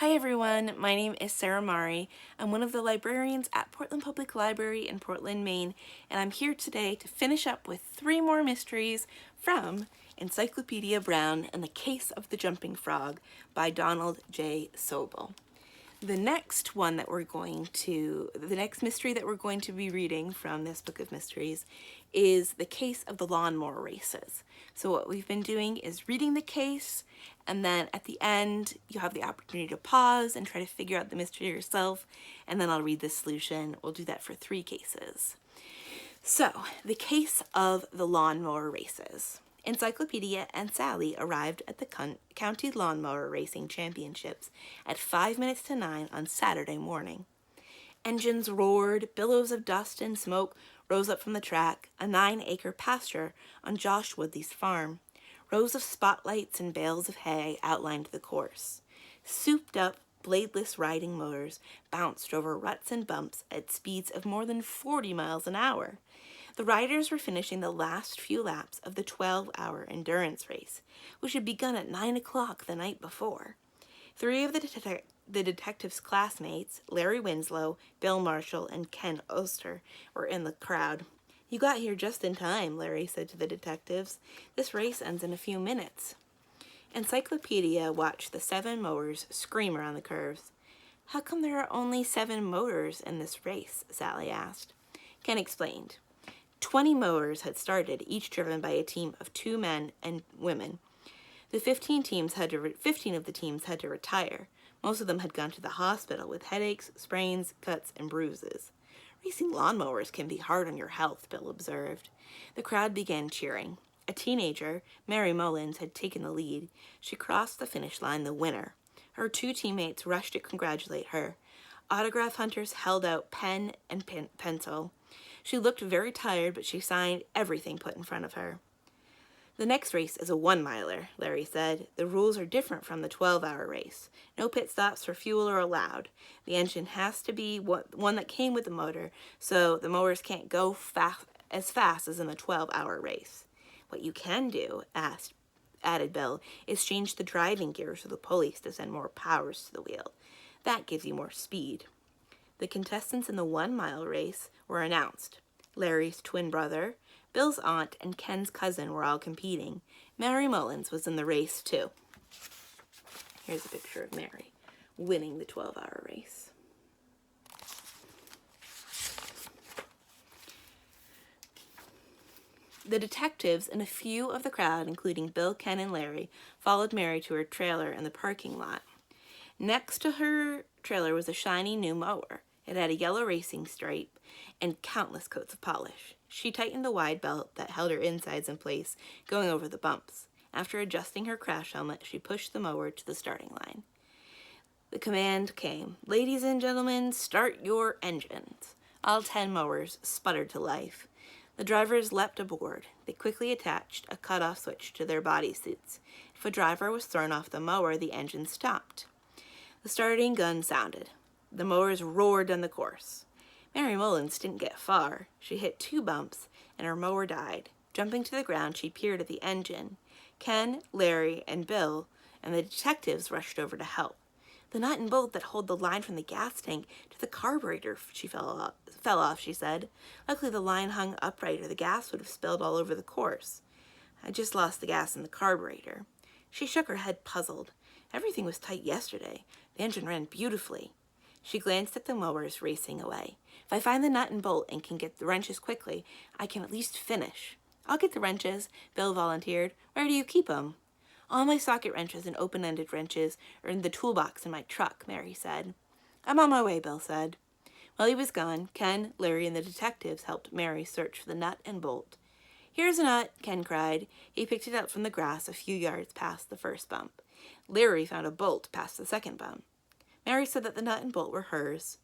Hi everyone, my name is Sarah Mari. I'm one of the librarians at Portland Public Library in Portland, Maine, and I'm here today to finish up with 3 more mysteries from Encyclopedia Brown and the Case of the Jumping Frog by Donald J. Sobol. The next mystery that we're going to be reading from this book of mysteries is the case of the lawnmower races. So what we've been doing is reading the case, and then at the end you have the opportunity to pause and try to figure out the mystery yourself, and then I'll read the solution. We'll do that for 3 cases. So, the case of the lawnmower races. Encyclopedia and Sally arrived at the County Lawnmower Racing Championships at 5 minutes to 9 on Saturday morning. Engines roared, billows of dust and smoke rose up from the track, a 9-acre pasture on Josh Woodley's farm. Rows of spotlights and bales of hay outlined the course. Souped-up, bladeless riding motors bounced over ruts and bumps at speeds of more than 40 miles an hour. The riders were finishing the last few laps of the 12-hour endurance race, which had begun at 9 o'clock the night before. 3 of the detective's classmates, Larry Winslow, Bill Marshall, and Ken Oster, were in the crowd. "You got here just in time," Larry said to the detectives. "This race ends in a few minutes." Encyclopedia watched the 7 mowers scream around the curves. "How come there are only 7 motors in this race?" Sally asked. Ken explained. 20 mowers had started, each driven by a team of 2 men and women. The 15 of the teams had to retire. Most of them had gone to the hospital with headaches, sprains, cuts, and bruises. "Racing lawnmowers can be hard on your health," Bill observed. The crowd began cheering. A teenager, Mary Mullins, had taken the lead. She crossed the finish line the winner. Her 2 teammates rushed to congratulate her. Autograph hunters held out pen and pencil. She looked very tired, but she signed everything put in front of her. "The next race is a 1-miler, Larry said. "The rules are different from the 12-hour race. No pit stops for fuel are allowed. The engine has to be one that came with the motor, so the mowers can't go as fast as in the 12-hour race. What you can do," added Bill, "is change the driving gears of the pulleys to send more powers to the wheel. That gives you more speed." The contestants in the 1-mile race were announced. Larry's twin brother, Bill's aunt, and Ken's cousin were all competing. Mary Mullins was in the race, too. Here's a picture of Mary winning the 12-hour race. The detectives and a few of the crowd, including Bill, Ken, and Larry, followed Mary to her trailer in the parking lot. Next to her trailer was a shiny new mower. It had a yellow racing stripe and countless coats of polish. She tightened the wide belt that held her insides in place, going over the bumps. After adjusting her crash helmet, she pushed the mower to the starting line. The command came. "Ladies and gentlemen, start your engines." All 10 mowers sputtered to life. The drivers leapt aboard. They quickly attached a cutoff switch to their bodysuits. If a driver was thrown off the mower, the engine stopped. The starting gun sounded. The mowers roared down the course. Mary Mullins didn't get far. She hit 2 bumps, and her mower died. Jumping to the ground, she peered at the engine. Ken, Larry, and Bill, and the detectives rushed over to help. "The nut and bolt that hold the line from the gas tank to the carburetor fell off, she said. "Luckily the line hung upright or the gas would have spilled all over the course. I just lost the gas in the carburetor." She shook her head, puzzled. Everything was tight yesterday. The engine ran beautifully. She glanced at the mowers racing away. "If I find the nut and bolt and can get the wrenches quickly, I can at least finish." "I'll get the wrenches," Bill volunteered. "Where do you keep 'em?" "All my socket wrenches and open-ended wrenches are in the toolbox in my truck," Mary said. "I'm on my way," Bill said. While he was gone, Ken, Larry, and the detectives helped Mary search for the nut and bolt. "Here's a nut," Ken cried. He picked it up from the grass a few yards past the first bump. Larry found a bolt past the second bump. Mary said that the nut and bolt were hers.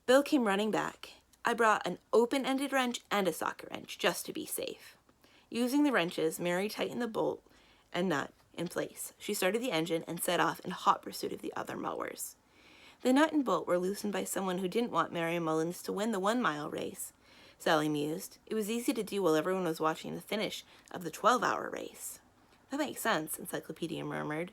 Bill came running back. "I brought an open-ended wrench and a socket wrench, just to be safe." Using the wrenches, Mary tightened the bolt and nut in place. She started the engine and set off in hot pursuit of the other mowers. The nut and bolt were loosened by someone who didn't want Mary Mullins to win the 1-mile race, Sally mused. It was easy to do while everyone was watching the finish of the 12-hour race. "That makes sense," Encyclopedia murmured.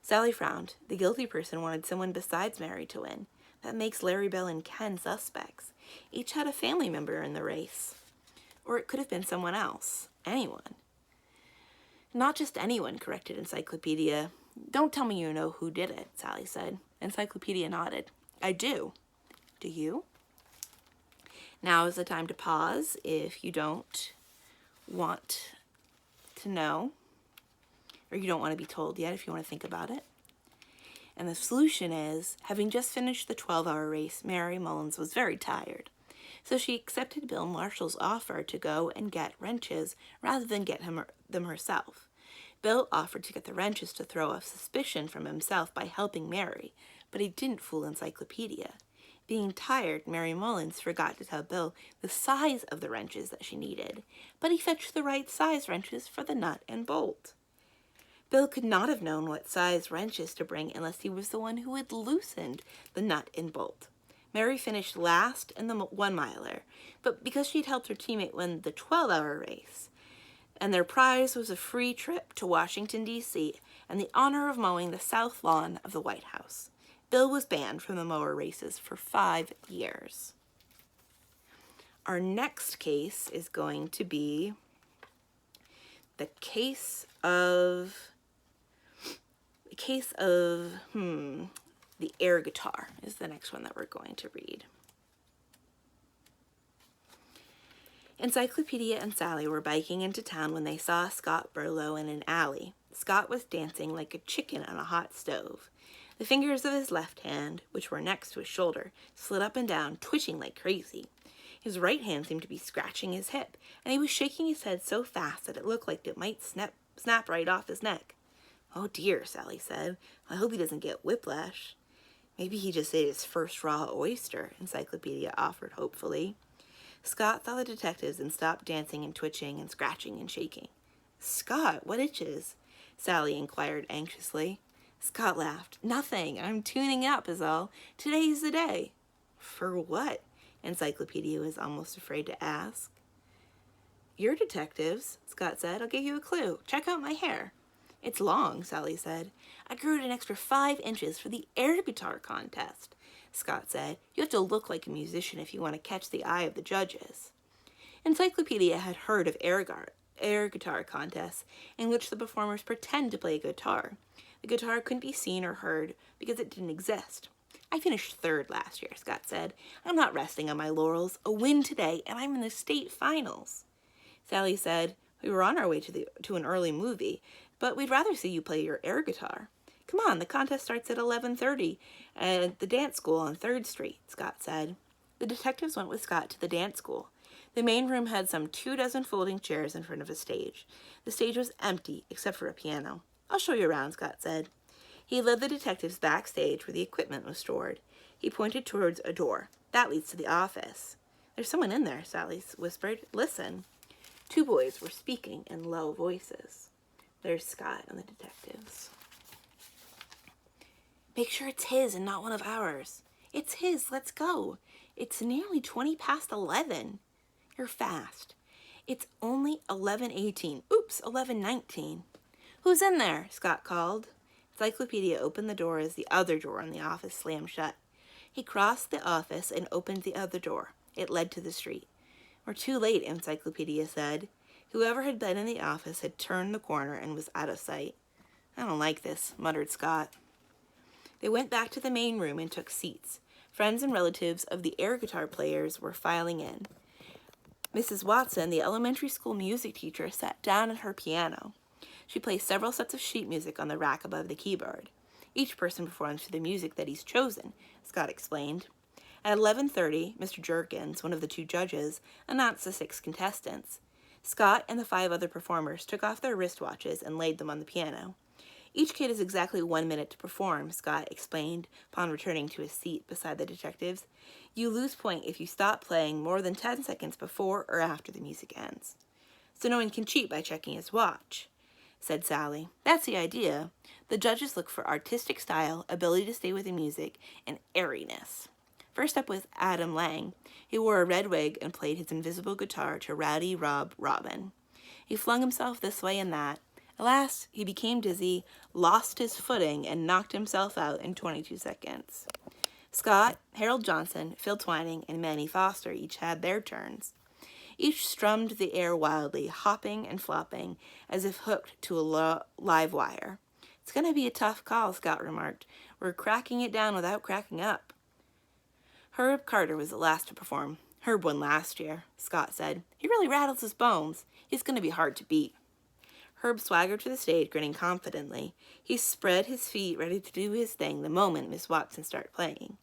Sally frowned. The guilty person wanted someone besides Mary to win. That makes Larry, Bell, and Ken suspects. Each had a family member in the race. Or it could have been someone else. Anyone. Not just anyone, corrected Encyclopedia. Don't tell me you know who did it, Sally said. Encyclopedia nodded. I do. Do you? Now is the time to pause if you don't want to know, or you don't want to be told yet if you want to think about it. And the solution is, having just finished the 12-hour race, Mary Mullins was very tired. So she accepted Bill Marshall's offer to go and get wrenches rather than get them herself. Bill offered to get the wrenches to throw off suspicion from himself by helping Mary, but he didn't fool Encyclopedia. Being tired, Mary Mullins forgot to tell Bill the size of the wrenches that she needed, but he fetched the right size wrenches for the nut and bolt. Bill could not have known what size wrenches to bring unless he was the one who had loosened the nut and bolt. Mary finished last in the 1-miler, but because she'd helped her teammate win the 12-hour race, and their prize was a free trip to Washington, D.C., and the honor of mowing the south lawn of the White House, Bill was banned from the mower races for 5 years. Our next case is going to be the case of the air guitar is the next one that we're going to read. Encyclopedia and Sally were biking into town when they saw Scott Burlow in an alley. Scott was dancing like a chicken on a hot stove. The fingers of his left hand, which were next to his shoulder, slid up and down, twitching like crazy. His right hand seemed to be scratching his hip, and he was shaking his head so fast that it looked like it might snap right off his neck. Oh dear, Sally said. I hope he doesn't get whiplash. Maybe he just ate his first raw oyster, Encyclopedia offered hopefully. Scott saw the detectives and stopped dancing and twitching and scratching and shaking. Scott, what itches? Sally inquired anxiously. Scott laughed. Nothing. I'm tuning up is all. Today's the day. For what? Encyclopedia was almost afraid to ask. You're detectives, Scott said. I'll give you a clue. Check out my hair. It's long, Sally said. I grew it an extra 5 inches for the air guitar contest, Scott said. You have to look like a musician if you want to catch the eye of the judges. Encyclopedia had heard of air guitar contests in which the performers pretend to play a guitar. The guitar couldn't be seen or heard because it didn't exist. I finished 3rd last year, Scott said. I'm not resting on my laurels. A win today, and I'm in the state finals. Sally said, we were on our way to an early movie, but we'd rather see you play your air guitar. Come on, the contest starts at 11:30 at the dance school on 3rd Street, Scott said. The detectives went with Scott to the dance school. The main room had some 24 folding chairs in front of a stage. The stage was empty, except for a piano. I'll show you around, Scott said. He led the detectives backstage where the equipment was stored. He pointed towards a door. That leads to the office. There's someone in there, Sally whispered. Listen. 2 boys were speaking in low voices. There's Scott and the detectives. Make sure it's his and not one of ours. It's his. Let's go. It's nearly 20 past 11. You're fast. It's only 11:18. Oops, 11:19. Who's in there? Scott called. Encyclopedia opened the door as the other door in the office slammed shut. He crossed the office and opened the other door. It led to the street. We're too late, Encyclopedia said. Whoever had been in the office had turned the corner and was out of sight. I don't like this, muttered Scott. They went back to the main room and took seats. Friends and relatives of the air guitar players were filing in. Mrs. Watson, the elementary school music teacher, sat down at her piano. She placed several sets of sheet music on the rack above the keyboard. Each person performs to the music that he's chosen, Scott explained. At 11:30, Mr. Jerkins, one of the 2 judges, announced the 6 contestants. Scott and the 5 other performers took off their wristwatches and laid them on the piano. Each kid has exactly 1 minute to perform, Scott explained upon returning to his seat beside the detectives. You lose point if you stop playing more than 10 seconds before or after the music ends. So no one can cheat by checking his watch, said Sally. That's the idea. The judges look for artistic style, ability to stay with the music, and airiness. First up was Adam Lang. He wore a red wig and played his invisible guitar to Rowdy Rob Robin. He flung himself this way and that, At last, he became dizzy, lost his footing, and knocked himself out in 22 seconds. Scott, Harold Johnson, Phil Twining, and Manny Foster each had their turns. Each strummed the air wildly, hopping and flopping, as if hooked to a live wire. "It's going to be a tough call," Scott remarked. "We're cracking it down without cracking up." Herb Carter was the last to perform. "Herb won last year," Scott said. "He really rattles his bones. He's going to be hard to beat." Herb swaggered to the stage, grinning confidently. He spread his feet, ready to do his thing the moment Miss Watson started playing.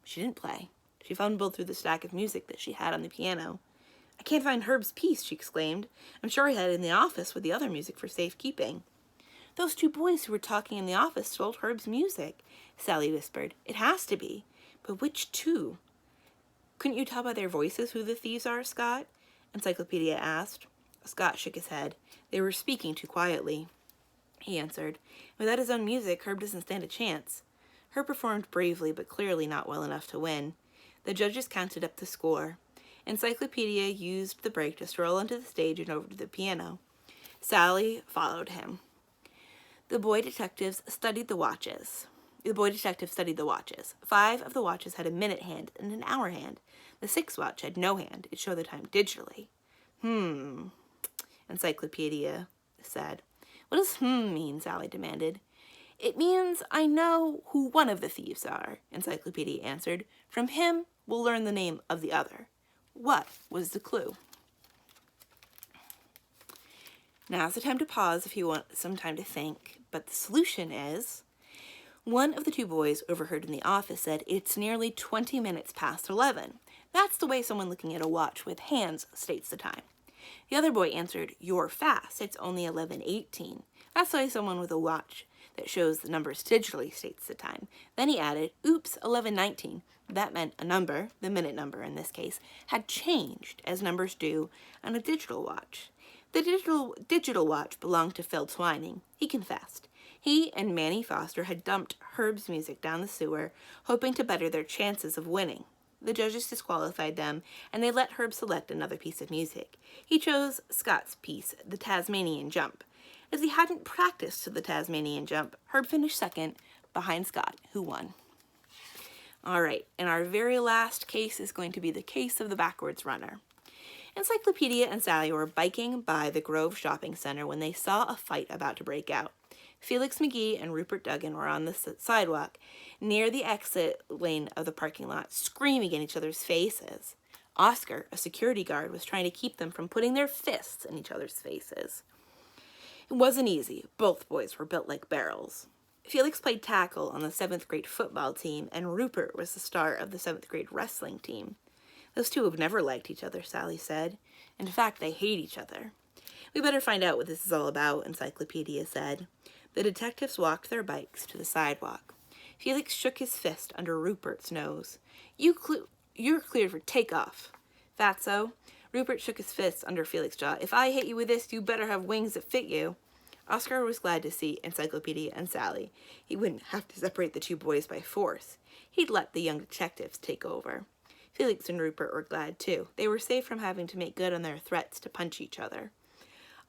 She didn't play. She fumbled through the stack of music that she had on the piano. "I can't find Herb's piece," she exclaimed. "I'm sure he had it in the office with the other music for safekeeping." "Those two boys who were talking in the office stole Herb's music," Sally whispered. "It has to be. But which two?" "Couldn't you tell by their voices who the thieves are, Scott?" Encyclopedia asked. Scott shook his head. "They were speaking too quietly," he answered. "Without his own music, Herb doesn't stand a chance." Herb performed bravely, but clearly not well enough to win. The judges counted up the score. Encyclopedia used the break to stroll onto the stage and over to the piano. Sally followed him. The boy detectives studied the watches. 5 of the watches had a minute hand and an hour hand. The 6th watch had no hand. It showed the time digitally. Encyclopedia said. "What does mean?" Sally demanded. "It means I know who one of the thieves are," Encyclopedia answered. "From him, we'll learn the name of the other." What was the clue? Now's the time to pause if you want some time to think, but the solution is... One of the two boys overheard in the office said, "It's nearly 20 minutes past 11. That's the way someone looking at a watch with hands states the time. The other boy answered, "You're fast. It's only 11:18. That's the way someone with a watch that shows the numbers digitally states the time." Then he added, "Oops, 11:19. That meant a number, the minute number in this case, had changed, as numbers do on a digital watch. The digital watch belonged to Phil Twining. He confessed. He and Manny Foster had dumped Herb's music down the sewer, hoping to better their chances of winning. The judges disqualified them, and they let Herb select another piece of music. He chose Scott's piece, the Tasmanian Jump. As he hadn't practiced to the Tasmanian Jump, Herb finished second, behind Scott, who won. All right, and our very last case is going to be the case of the backwards runner. Encyclopedia and Sally were biking by the Grove Shopping Center when they saw a fight about to break out. Felix McGee and Rupert Duggan were on the sidewalk near the exit lane of the parking lot, screaming in each other's faces. Oscar, a security guard, was trying to keep them from putting their fists in each other's faces. It wasn't easy. Both boys were built like barrels. Felix played tackle on the 7th grade football team, and Rupert was the star of the 7th grade wrestling team. "Those two have never liked each other," Sally said. "In fact, they hate each other." "We better find out what this is all about," Encyclopedia said. The detectives walked their bikes to the sidewalk. Felix shook his fist under Rupert's nose. You're cleared for takeoff." "Fatso." Rupert shook his fist under Felix's jaw. "If I hit you with this, you better have wings that fit you." Oscar was glad to see Encyclopedia and Sally. He wouldn't have to separate the two boys by force. He'd let the young detectives take over. Felix and Rupert were glad, too. They were safe from having to make good on their threats to punch each other.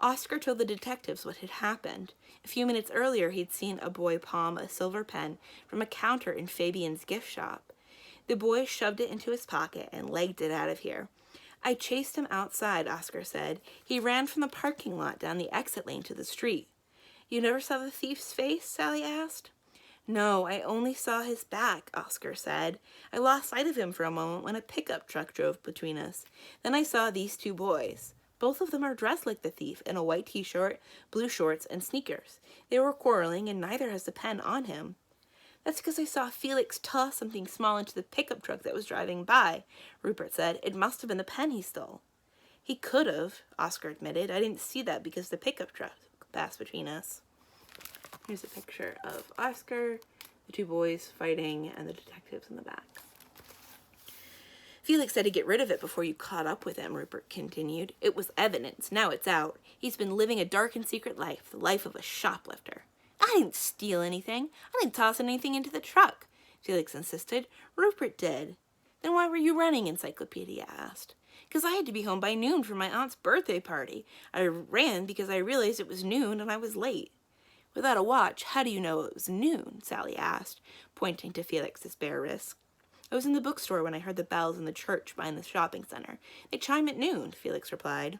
Oscar told the detectives what had happened. A few minutes earlier, he'd seen a boy palm a silver pen from a counter in Fabian's gift shop. The boy shoved it into his pocket and legged it out of here. "I chased him outside," Oscar said. "He ran from the parking lot down the exit lane to the street." "You never saw the thief's face?" Sally asked. "No, I only saw his back," Oscar said. "I lost sight of him for a moment when a pickup truck drove between us. Then I saw these two boys. Both of them are dressed like the thief in a white t-shirt, blue shorts, and sneakers. They were quarreling, and neither has the pen on him." "That's because I saw Felix toss something small into the pickup truck that was driving by," Rupert said. "It must have been the pen he stole." "He could have," Oscar admitted. "I didn't see that because the pickup truck passed between us." Here's a picture of Oscar, the two boys fighting, and the detectives in the back. "Felix said to get rid of it before you caught up with him," Rupert continued. "It was evidence. Now it's out. He's been living a dark and secret life, the life of a shoplifter." "I didn't steal anything. I didn't toss anything into the truck," Felix insisted. "Rupert did." "Then why were you running?" Encyclopedia asked. because I had to be home by noon for my aunt's birthday party. I ran because I realized it was noon and I was late." "Without a watch, how do you know it was noon?" Sally asked, pointing to Felix's bare wrist. "I was in the bookstore when I heard the bells in the church behind the shopping center. They chime at noon," Felix replied.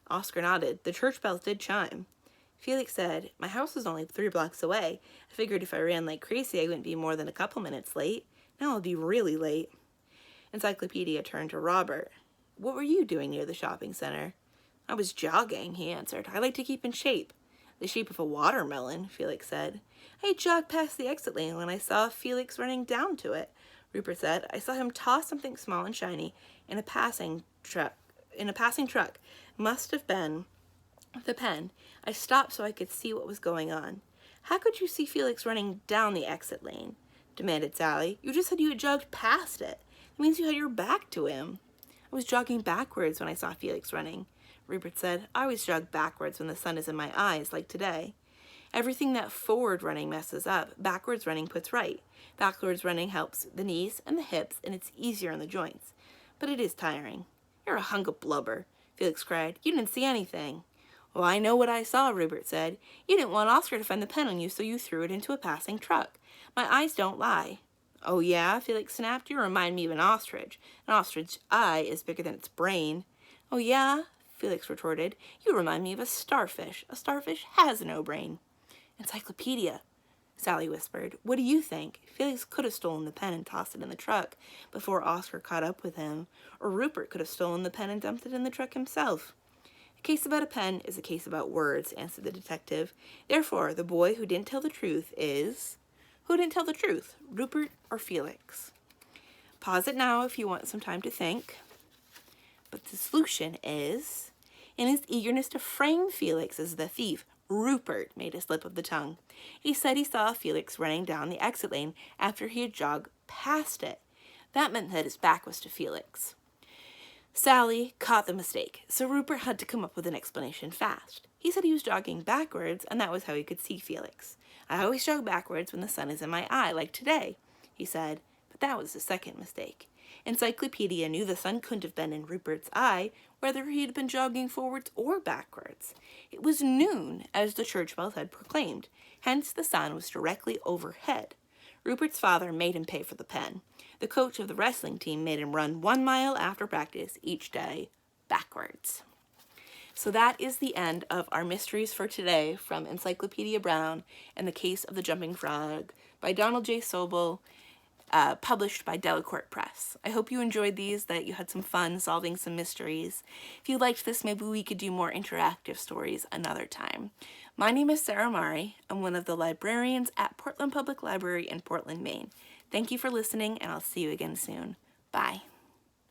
Oscar nodded. The church bells did chime. Felix said, "My house is only 3 blocks away. I figured if I ran like crazy, I wouldn't be more than a couple minutes late. Now I'll be really late." Encyclopedia turned to Robert. "What were you doing near the shopping center?" "I was jogging," he answered. "I like to keep in shape." "The shape of a watermelon," Felix said. "I jogged past the exit lane when I saw Felix running down to it," Rupert said. "I saw him toss something small and shiny in a passing truck. Must have been the pen. I stopped so I could see what was going on." "How could you see Felix running down the exit lane?" demanded Sally. "You just said you had jogged past it. It means you had your back to him." "I was jogging backwards when I saw Felix running," Rupert said. "I always jog backwards when the sun is in my eyes, like today. Everything that forward running messes up, backwards running puts right. Backwards running helps the knees and the hips, and it's easier on the joints. But it is tiring." "You're a hunk of blubber," Felix cried. "You didn't see anything." "Well, I know what I saw," Rupert said. "You didn't want Oscar to find the pen on you, so you threw it into a passing truck. My eyes don't lie." "Oh, yeah?" Felix snapped. "You remind me of an ostrich. An ostrich's eye is bigger than its brain." "Oh, yeah?" Felix retorted. "You remind me of a starfish. A starfish has no brain." "Encyclopedia," Sally whispered. "What do you think? Felix could have stolen the pen and tossed it in the truck before Oscar caught up with him. Or Rupert could have stolen the pen and dumped it in the truck himself." "A case about a pen is a case about words," answered the detective. "Therefore, the boy who didn't tell the truth is—" Who didn't tell the truth, Rupert or Felix? Pause it now if you want some time to think. But the solution is, in his eagerness to frame Felix as the thief, Rupert made a slip of the tongue. He said he saw Felix running down the exit lane after he had jogged past it. That meant that his back was to Felix. Sally caught the mistake, so Rupert had to come up with an explanation fast. He said he was jogging backwards, and that was how he could see Felix. "I always jog backwards when the sun is in my eye, like today," he said, but that was the second mistake. Encyclopedia knew the sun couldn't have been in Rupert's eye, whether he had been jogging forwards or backwards. It was noon, as the church bells had proclaimed, hence the sun was directly overhead. Rupert's father made him pay for the pen. The coach of the wrestling team made him run 1 mile after practice each day, backwards. So that is the end of our mysteries for today from Encyclopedia Brown and the Case of the Jumping Frog by Donald J. Sobol, published by Delacorte Press. I hope you enjoyed these, that you had some fun solving some mysteries. If you liked this, maybe we could do more interactive stories another time. My name is Sarah Mari. I'm one of the librarians at Portland Public Library in Portland, Maine. Thank you for listening, and I'll see you again soon. Bye.